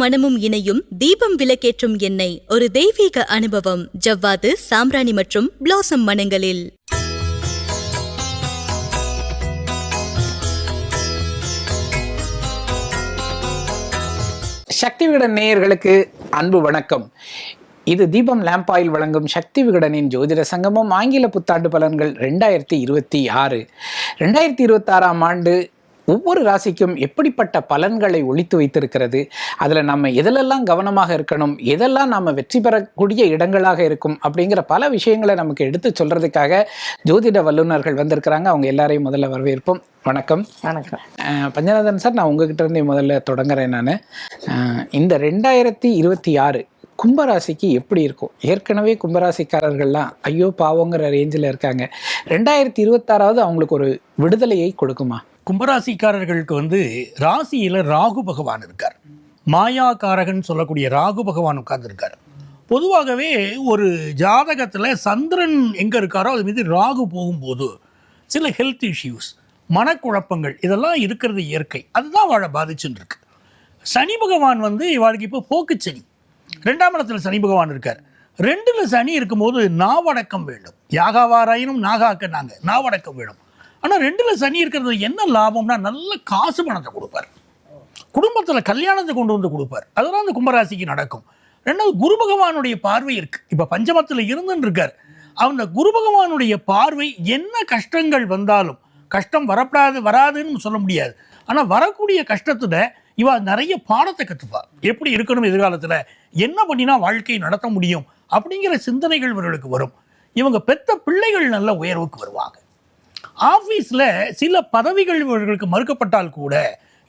மணமும் இணையும் தீபம் விளக்கேற்றும் எண்ணெய் ஒரு தெய்வீக அனுபவம். ஜவ்வாது, சாம்பிராணி மற்றும் பிளாசம் மணங்களில். சக்தி விகடன் நேயர்களுக்கு அன்பு வணக்கம். இது தீபம் லேம்ப் ஆயில் வழங்கும் சக்தி விகடனின் ஜோதிட சங்கமம். ஆங்கில புத்தாண்டு பலன்கள் 2026. 2026ஆம் ஆண்டு ஒவ்வொரு ராசிக்கும் எப்படிப்பட்ட பலன்களை ஒளித்து வைத்திருக்கிறது, அதில் நம்ம எதிலெல்லாம் கவனமாக இருக்கணும், எதெல்லாம் நம்ம வெற்றி பெறக்கூடிய இடங்களாக இருக்கும் அப்படிங்கிற பல விஷயங்களை நமக்கு எடுத்து சொல்கிறதுக்காக ஜோதிட வல்லுநர்கள் வந்திருக்கிறாங்க. அவங்க எல்லாரையும் முதல்ல வரவேற்போம். வணக்கம். வணக்கம் பஞ்சநாதன் சார், நான் உங்ககிட்ட இருந்தே முதல்ல தொடங்குறேன். நான் இந்த 2026 கும்பராசிக்கு எப்படி இருக்கும்? ஏற்கனவே கும்பராசிக்காரர்கள்லாம் ஐயோ பாவங்கிற ரேஞ்சில் இருக்காங்க. 2026 அவங்களுக்கு ஒரு விடுதலையை கொடுக்குமா? கும்பராசிக்காரர்களுக்கு ராசியில் ராகு பகவான் இருக்கார். மாயாக்காரகன் சொல்லக்கூடிய ராகு பகவான் உட்கார்ந்துருக்கார். பொதுவாகவே ஒரு ஜாதகத்தில் சந்திரன் எங்கே இருக்காரோ அது மீது ராகு போகும்போது சில ஹெல்த் இஷ்யூஸ், மனக்குழப்பங்கள் இதெல்லாம் இருக்கிறது இயற்கை. அதுதான் வாழ பாதிச்சுன்னு இருக்கு. சனி பகவான் இவாளுக்கு இப்போ போக்கு சனி, 2ஆம் இடத்துல சனி பகவான் இருக்கார். 2ல் சனி இருக்கும்போது நாவடக்கம் வேண்டும். யாகாவாராயினும் நாகாக்க நாங்கள் நாவடக்கம் வேணும். ஆனால் 2ல் சனி இருக்கிறது என்ன லாபம்னா நல்ல காசு பணத்தை கொடுப்பார், குடும்பத்தில் கல்யாணத்தை கொண்டு வந்து கொடுப்பார். அதெல்லாம் அந்த கும்பராசிக்கு நடக்கும். 2வது குரு பகவானுடைய பார்வை இருக்குது. இப்போ பஞ்சமத்தில் இருந்துன்னு இருக்கார். அந்த குரு பகவானுடைய பார்வை என்ன கஷ்டங்கள் வந்தாலும், கஷ்டம் வராதுன்னு சொல்ல முடியாது, ஆனால் வரக்கூடிய கஷ்டத்தில் இவ நிறைய பாடத்தை கற்றுப்பார். எப்படி இருக்கணும், எதிர்காலத்தில் என்ன பண்ணினா வாழ்க்கையை நடத்த முடியும் அப்படிங்கிற சிந்தனைகள் இவர்களுக்கு வரும். இவங்க பெத்த பிள்ளைகள் நல்ல உயர்வுக்கு வருவாங்க. ஆஃபீஸில் சில பதவிகள் இவர்களுக்கு மறுக்கப்பட்டால் கூட,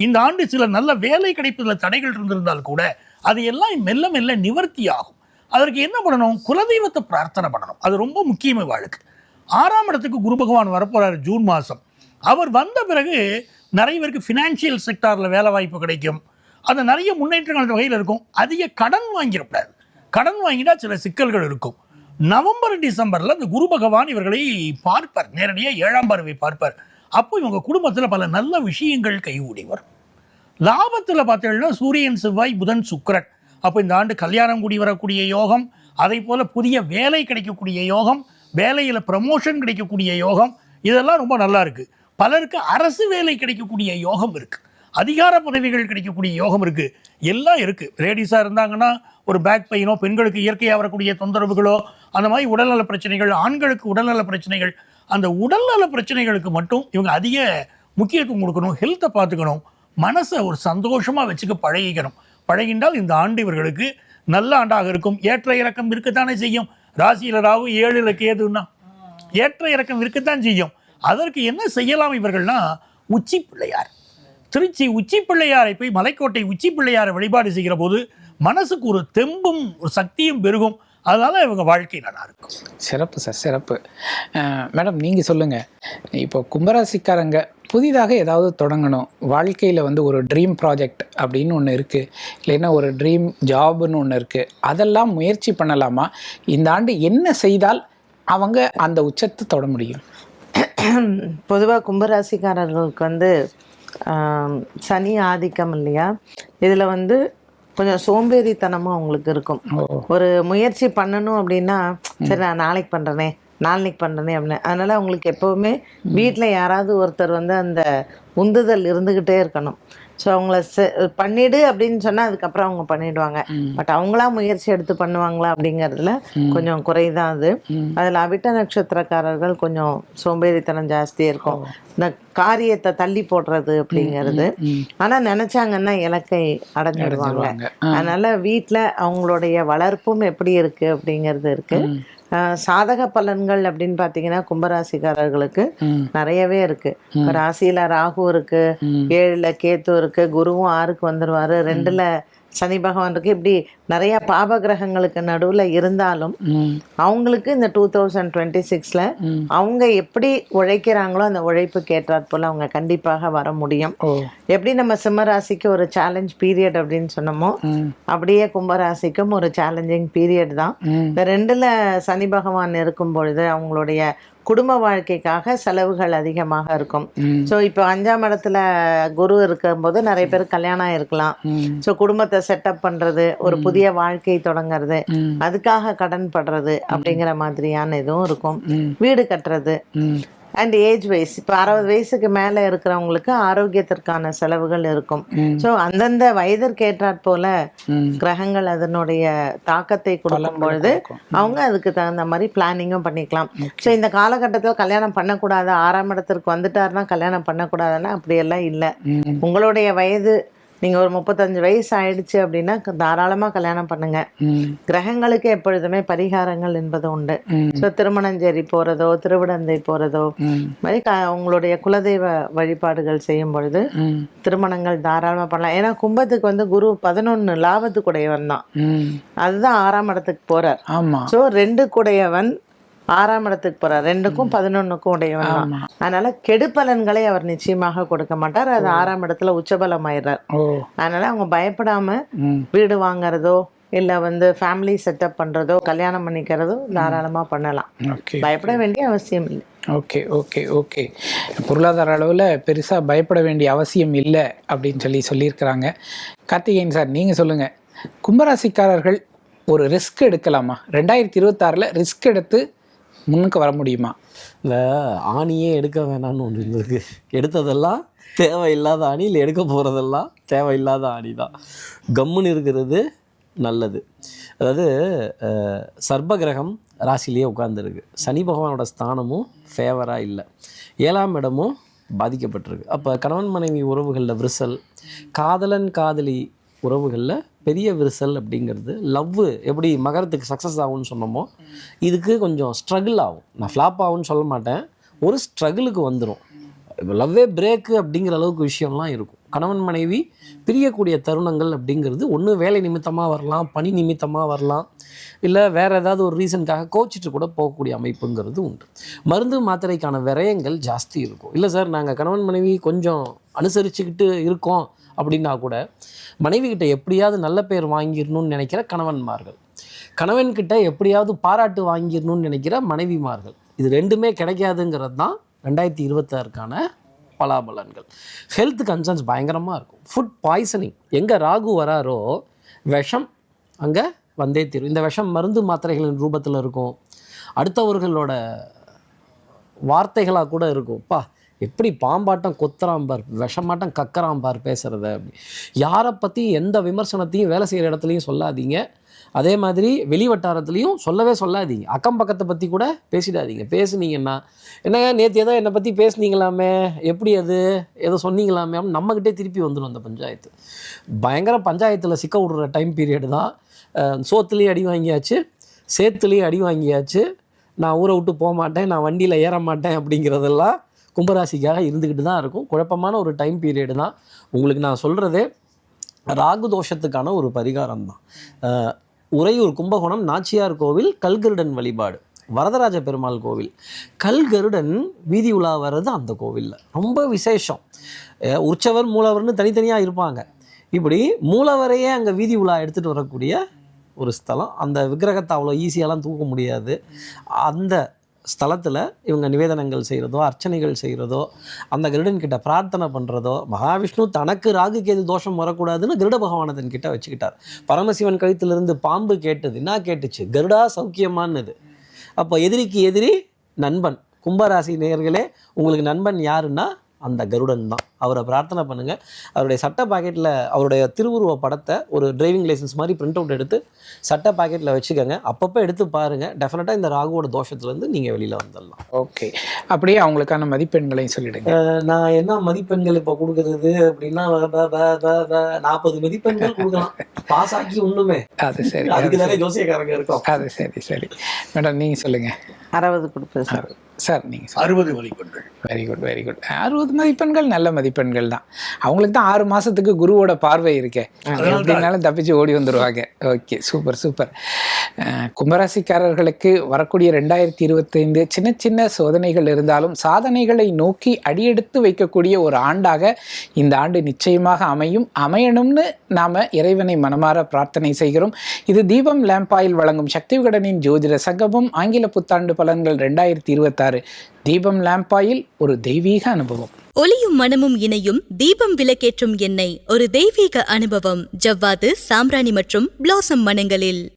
இந்த ஆண்டு சில நல்ல வேலை கிடைப்பதில் தடைகள் இருந்திருந்தால் கூட அது எல்லாம் மெல்ல மெல்ல நிவர்த்தி ஆகும். அதற்கு என்ன பண்ணணும்? குலதெய்வத்தை பிரார்த்தனை பண்ணணும். அது ரொம்ப முக்கியமாக வாழ்க்கை. 6ஆம் இடத்துக்கு குரு பகவான் வரப்போகிறார் ஜூன் மாதம். அவர் வந்த பிறகு நிறைய பேருக்கு ஃபினான்ஷியல் செக்டாரில் வேலை வாய்ப்பு கிடைக்கும். அது நிறைய முன்னேற்றங்கள் வகையில் இருக்கும். அதிக கடன் வாங்கிடக்கூடாது. கடன் வாங்கினா சில சிக்கல்கள் இருக்கும். நவம்பர் டிசம்பரில் அந்த குரு பகவான் இவர்களை பார்ப்பார், நேரடியாக 7ஆம் பார்வை பார்ப்பார். அப்போ இவங்க குடும்பத்தில் பல நல்ல விஷயங்கள் கைகூடி வரும். லாபத்தில் பார்த்தீங்கன்னா சூரியன், செவ்வாய், புதன், சுக்கிரன். அப்போ இந்த ஆண்டு கல்யாணம் கூடி வரக்கூடிய யோகம், அதே போல் புதிய வேலை கிடைக்கக்கூடிய யோகம், வேலையில் ப்ரமோஷன் கிடைக்கக்கூடிய யோகம், இதெல்லாம் ரொம்ப நல்லா இருக்குது. பலருக்கு அரசு வேலை கிடைக்கக்கூடிய யோகம் இருக்குது. அதிகார பதவிகள் கிடைக்கக்கூடிய யோகம் இருக்குது. எல்லாம் இருக்குது. லேடிஸாக இருந்தாங்கன்னா ஒரு பேக் பெயினோ, பெண்களுக்கு இயற்கையாக வரக்கூடிய தொந்தரவுகளோ, அந்த மாதிரி உடல்நல பிரச்சனைகள், ஆண்களுக்கு உடல்நல பிரச்சனைகள், அந்த உடல்நல பிரச்சனைகளுக்கு மட்டும் இவங்க அதிக முக்கியத்துவம் கொடுக்கணும். ஹெல்த்தை பார்த்துக்கணும். மனசை ஒரு சந்தோஷமாக வச்சுக்க பழகின்றால் இந்த ஆண்டு இவர்களுக்கு நல்ல ஆண்டாக இருக்கும். ஏற்ற இறக்கம் இருக்கத்தானே செய்யும். ராசியில் ராகு, 7ல் கேதுன்னா ஏற்ற இறக்கம் இருக்கத்தான் செய்யும். அதற்கு என்ன செய்யலாம் இவர்கள்னா, உச்சி பிள்ளையார், திருச்சி உச்சி பிள்ளையாரை போய் மலைக்கோட்டை உச்சி பிள்ளையாரை வழிபாடு செய்கிற போது மனசுக்கு ஒரு தெம்பும் ஒரு சக்தியும் பெருகும். அதனால இவங்க வாழ்க்கை நல்லா இருக்கும். சிறப்பு சார், சிறப்பு. மேடம், நீங்கள் சொல்லுங்கள். இப்போ கும்பராசிக்காரங்க புதிதாக ஏதாவது தொடங்கணும், வாழ்க்கையில் ஒரு ட்ரீம் ப்ராஜெக்ட் அப்படின்னு ஒன்று இருக்குது, இல்லைன்னா ஒரு ட்ரீம் ஜாப்னு ஒன்று இருக்குது, அதெல்லாம் முயற்சி பண்ணலாமா? இந்த ஆண்டு என்ன செய்தால் அவங்க அந்த உச்சத்தை தொட முடியும்? பொதுவாக கும்பராசிக்காரர்களுக்கு சனி ஆதிக்கம் இல்லையா, இதில் கொஞ்சம் சோம்பேறித்தனமும் அவங்களுக்கு இருக்கும். ஒரு முயற்சி பண்ணணும் அப்படின்னா, சரி நான் நாளைக்கு பண்ணுறேனே, நாளைக்கு பண்ணுறேனே அப்படின்னு. அதனால் அவங்களுக்கு எப்போவுமே வீட்டில் யாராவது ஒருத்தர் அந்த உந்துதல் இருந்துக்கிட்டே இருக்கணும். ஸோ அவங்கள பண்ணிடு அப்படின்னு சொன்னால் அதுக்கப்புறம் அவங்க பண்ணிடுவாங்க. பட் அவங்களா முயற்சி எடுத்து பண்ணுவாங்களா அப்படிங்கிறதுல கொஞ்சம் குறைதான் அது. அதில் அவிட்ட நட்சத்திரக்காரர்கள் கொஞ்சம் சோம்பேறித்தனம் ஜாஸ்தியாக இருக்கும். இந்த காரியத்தை தள்ளி போடுறது அப்படிங்கிறது. ஆனால் நினச்சாங்கன்னா இலக்கை அடைஞ்சிடுவாங்க. அதனால் வீட்டில் அவங்களுடைய வளர்ப்பும் எப்படி இருக்குது அப்படிங்கிறது இருக்குது. சாதக பலன்கள் அப்படின்னு பார்த்தீங்கன்னா கும்பராசிக்காரர்களுக்கு நிறையவே இருக்கு. ராசியில ராகு இருக்கு, 7ல் கேத்து இருக்கு, குருவும் 6க்கு வந்துடுவாரு, 2ல் சனி பகவான் இருக்கு. இப்படி நிறைய பாப கிரகங்களுக்கு நடுவில் இருந்தாலும் அவங்களுக்கு இந்த 2026ல் அவங்க எப்படி உழைக்கிறாங்களோ அந்த உழைப்புக்கு ஏற்றாற் போல அவங்க கண்டிப்பாக வர முடியும். எப்படி நம்ம சிம்மராசிக்கு ஒரு சேலஞ்ச் பீரியட் அப்படின்னு சொன்னோமோ, அப்படியே கும்பராசிக்கும் ஒரு சேலஞ்சிங் பீரியட் தான். இந்த 2ல் சனி பகவான் இருக்கும் பொழுது அவங்களுடைய குடும்ப வாழ்க்கைக்காக செலவுகள் அதிகமாக இருக்கும். ஸோ இப்போ 5ஆம் இடத்துல குரு இருக்கும்போது நிறைய பேர் கல்யாணம் இருக்கலாம். ஸோ குடும்பத்தை செட்டப் பண்ணுறது, ஒரு புதிய வாழ்க்கை தொடங்கிறது, அதுக்காக கடன் படுறது அப்படிங்கிற மாதிரியான இதுவும் இருக்கும். வீடு கட்டுறது அண்ட் ஏஜ் வைஸ், இப்போ 60 வயசுக்கு மேலே இருக்கிறவங்களுக்கு ஆரோக்கியத்திற்கான செலவுகள் இருக்கும். ஸோ அந்தந்த வயதிற்கு ஏற்றாற் போல கிரகங்கள் அதனுடைய தாக்கத்தை கொடுக்கும் பொழுது அவங்க அதுக்கு தகுந்த மாதிரி பிளானிங்கும் பண்ணிக்கலாம். ஸோ இந்த காலகட்டத்தில் கல்யாணம் பண்ணக்கூடாது, 6ஆம் இடத்திற்கு வந்துட்டாருன்னா கல்யாணம் பண்ணக்கூடாதுன்னா அப்படியெல்லாம் இல்லை. உங்களுடைய வயது, நீங்கள் ஒரு 35 வயசு ஆயிடுச்சு அப்படின்னா தாராளமாக கல்யாணம் பண்ணுங்க. கிரகங்களுக்கு எப்பொழுதுமே பரிகாரங்கள் என்பது உண்டு. ஸோ திருமணஞ்சேரி போகிறதோ, திருவிடந்தை போகிறதோ, மாதிரி உங்களுடைய குலதெய்வ வழிபாடுகள் செய்யும் பொழுது திருமணங்கள் தாராளமாக பண்ணலாம். ஏன்னா கும்பத்துக்கு வந்து குரு 11 லாபத்துக்குடையவன் தான், அதுதான் 6ஆம் இடத்துக்கு போகிறார். ஸோ 2 குடையவன் 6ஆம் இடத்துக்கு போறார், 2க்கும் 11க்கும் உடையவன் தான். அதனால கெடுபலன்களை அவர் நிச்சயமாக கொடுக்க மாட்டார். அது 6ஆம் இடத்துல உச்சபலம் ஆயிடுறார். அதனால அவங்க பயப்படாம வீடு வாங்குறதோ இல்ல வந்து ஃபேமிலி செட்டப் பண்றதோ கல்யாணம் பண்ணிக்கிறதோ தாராளமா பண்ணலாம். பயப்பட வேண்டிய அவசியம் இல்லை. ஓகே ஓகே ஓகே பொருளாதார அளவில் பெருசாக பயப்பட வேண்டிய அவசியம் இல்லை அப்படின்னு சொல்லியிருக்கிறாங்க. கார்த்திகேயன் சார், நீங்கள் சொல்லுங்கள், கும்பராசிக்காரர்கள் ஒரு ரிஸ்க் எடுக்கலாமா? 2026 ரிஸ்க் எடுத்து முன்னுக்கு வர முடியுமா? இந்த ஆணியே எடுக்க வேணான்னு ஒன்று இருந்திருக்கு. எடுத்ததெல்லாம் தேவையில்லாத ஆணி, இல்லை எடுக்க போகிறதெல்லாம் தேவையில்லாத ஆணி தான். கம்முன்னு இருக்கிறது நல்லது. அதாவது சர்ப்பகிரகம் ராசிலேயே உட்காந்துருக்கு. சனி பகவானோட ஸ்தானமும் ஃபேவராக இல்லை, 7ஆம் இடமும் பாதிக்கப்பட்டிருக்கு. அப்போ கணவன் மனைவி உறவுகளில் விரிசல், காதலன் காதலி உறவுகளில் பெரிய விரிசல் அப்படிங்கிறது. லவ்வு எப்படி மகரத்துக்கு சக்ஸஸ் ஆகும்னு சொன்னோமோ இதுக்கு கொஞ்சம் ஸ்ட்ரகிள் ஆகும். நான் ஃப்ளாப் ஆகும்னு சொல்ல மாட்டேன், ஒரு ஸ்ட்ரகிளுக்கு வந்துடும். இப்போ லவ்வே பிரேக்கு அப்படிங்கிற அளவுக்கு விஷயம்லாம் இருக்கும். கணவன் மனைவி பிரியக்கூடிய தருணங்கள் அப்படிங்கிறது ஒன்று வேலை நிமித்தமாக வரலாம், பணி நிமித்தமாக வரலாம், இல்லை வேறு ஏதாவது ஒரு ரீசனுக்காக கோச்சிட்டு கூட போகக்கூடிய அமைப்புங்கிறது உண்டு. மருந்து மாத்திரைக்கான விரயங்கள் ஜாஸ்தி இருக்கும். இல்லை சார் நாங்கள் கணவன் மனைவி கொஞ்சம் அனுசரிச்சுக்கிட்டு இருக்கோம் அப்படின்னா கூட மனைவிக்கிட்ட எப்படியாவது நல்ல பேர் வாங்கிடணும்னு நினைக்கிற கணவன்மார்கள், கணவன்கிட்ட எப்படியாவது பாராட்டு வாங்கிடணும்னு நினைக்கிற மனைவிமார்கள், இது ரெண்டுமே கிடைக்காதுங்கிறது தான் 2026க்கான பலாபலன்கள். ஹெல்த் கன்சர்ன்ஸ் பயங்கரமாக இருக்கும். ஃபுட் பாய்சனிங், எங்கே ராகு வராரோ விஷம் அங்கே வந்தே தீரும். இந்த விஷம் மருந்து மாத்திரைகளின் ரூபத்தில் இருக்கும், அடுத்தவர்களோட வார்த்தைகளாக கூட இருக்கும். எப்படி பாம்பாட்டம் கொத்துறாம்பார், விஷமாட்டம் கக்கறாம்பார் பேசுகிறத. அப்படி யாரை பற்றி எந்த விமர்சனத்தையும் வேலை செய்கிற இடத்துலையும் சொல்லாதீங்க. அதே மாதிரி வெளி வட்டாரத்துலேயும் சொல்லவே சொல்லாதீங்க. அக்கம் பக்கத்தை பற்றி கூட பேசிடாதீங்க. பேசுனீங்கன்னா என்னங்க நேற்று ஏதோ என்னை பற்றி பேசுனீங்களாமே, எப்படி அது ஏதோ சொன்னீங்களாமே அப்படின்னு நம்மக்கிட்டே திருப்பி வந்துடும் அந்த பஞ்சாயத்து. பயங்கர பஞ்சாயத்தில் சிக்க விடுற டைம் பீரியடு தான். சோத்துலேயும் அடி வாங்கியாச்சு, சேத்துலேயும் அடி வாங்கியாச்சு, நான் ஊரை விட்டு போக மாட்டேன், நான் வண்டியில் ஏற மாட்டேன் அப்படிங்கிறதெல்லாம் கும்பராசிக்காக இருந்துக்கிட்டு தான் இருக்கும். குழப்பமான ஒரு டைம் பீரியடு தான். உங்களுக்கு நான் சொல்கிறதே ராகு தோஷத்துக்கான ஒரு பரிகாரம் தான். உறையூர் கும்பகோணம் நாச்சியார் கோவில் கல்கருடன் வழிபாடு, வரதராஜ பெருமாள் கோவில், கல்கருடன் வீதி உலா வர்றது அந்த கோவிலில் ரொம்ப விசேஷம். உற்சவர் மூலவர்னு தனித்தனியாக இருப்பாங்க. இப்படி மூலவரையே அங்கே வீதி உலா எடுத்துகிட்டு வரக்கூடிய ஒரு ஸ்தலம். அந்த விக்கிரகத்தை அவ்வளோ ஈஸியாலாம் தூக்க முடியாது. அந்த ஸ்தலத்தில் இவங்க நிவேதனங்கள் செய்கிறதோ, அர்ச்சனைகள் செய்கிறதோ, அந்த கருடன் கிட்ட பிரார்த்தனை பண்ணுறதோ, மகாவிஷ்ணு தனக்கு ராகு கேது தோஷம் வரக்கூடாதுன்னு கருட பகவானை தன்கிட்ட வச்சுக்கிட்டார். பரமசிவன் கழுத்திலிருந்து பாம்பு கேட்டது, என்ன கேட்டுச்சு? கருடா சௌக்கியமானது. அப்போ எதிரிக்கு எதிரி நண்பன். கும்பராசி நேயர்களே, உங்களுக்கு நண்பன் யாருன்னா அந்த கருடன் தான். அவரை பிரார்த்தனை பண்ணுங்கள். அவருடைய சட்ட பாக்கெட்டில் அவருடைய திருவுருவ படத்தை ஒரு டிரைவிங் லைசன்ஸ் மாதிரி பிரிண்ட் அவுட் எடுத்து சட்ட பாக்கெட்டில் வச்சுக்கோங்க. அப்பப்போ எடுத்து பாருங்கள். டெஃபினட்டாக இந்த ராகுவோட தோஷத்துலேருந்து நீங்கள் வெளியில் வந்துடலாம். ஓகே, அப்படியே அவங்களுக்கான மதிப்பெண்களையும் சொல்லிடுங்க. நான் என்ன மதிப்பெண்கள் இப்போ கொடுக்குறது அப்படின்னா 40 மதிப்பெண்கள் கொடுக்கலாம். பாஸ் ஆக்கி ஒன்றுமே. அது சரி, அதுக்கு தானே ஜோசியக்காரங்க இருக்கும். அது சரி சரி மேடம், நீங்கள் சொல்லுங்கள். 60 கொடுப்பேன் சார். சார் நீங்கள் 60 மதிப்பெண்கள். Very good very good. 60 மதிப்பெண்கள் நல்ல மதிப்பெண்கள் தான். அவங்களுக்கு தான் 6 மாதத்துக்கு குருவோட பார்வை இருக்கே, எப்படின்னாலும் தப்பிச்சு ஓடி வந்துடுவாங்க. Okay, super super. கும்பராசிக்காரர்களுக்கு வரக்கூடிய 2025 சின்ன சின்ன சோதனைகள் இருந்தாலும் சாதனைகளை நோக்கி அடியெடுத்து வைக்கக்கூடிய ஒரு ஆண்டாக இந்த ஆண்டு நிச்சயமாக அமையணும்னு நாம் இறைவனை மனமாற பிரார்த்தனை செய்கிறோம். இது தீபம் லேம்ப் ஆயில் வழங்கும் சக்தி விகடனின் ஜோதிட சங்கமம் ஆங்கில புத்தாண்டு பலன்கள் 2026 கொடுத்தாரு. தீபம் லேம்ப் ஆயில் ஒரு தெய்வீக அனுபவம். ஒளியும் மனமும் இணையும் தீபம் விளக்கேற்றும் எண்ணெய் ஒரு தெய்வீக அனுபவம். ஜவ்வாது, சாம்பிராணி மற்றும் பிளாசம் மணங்களில்.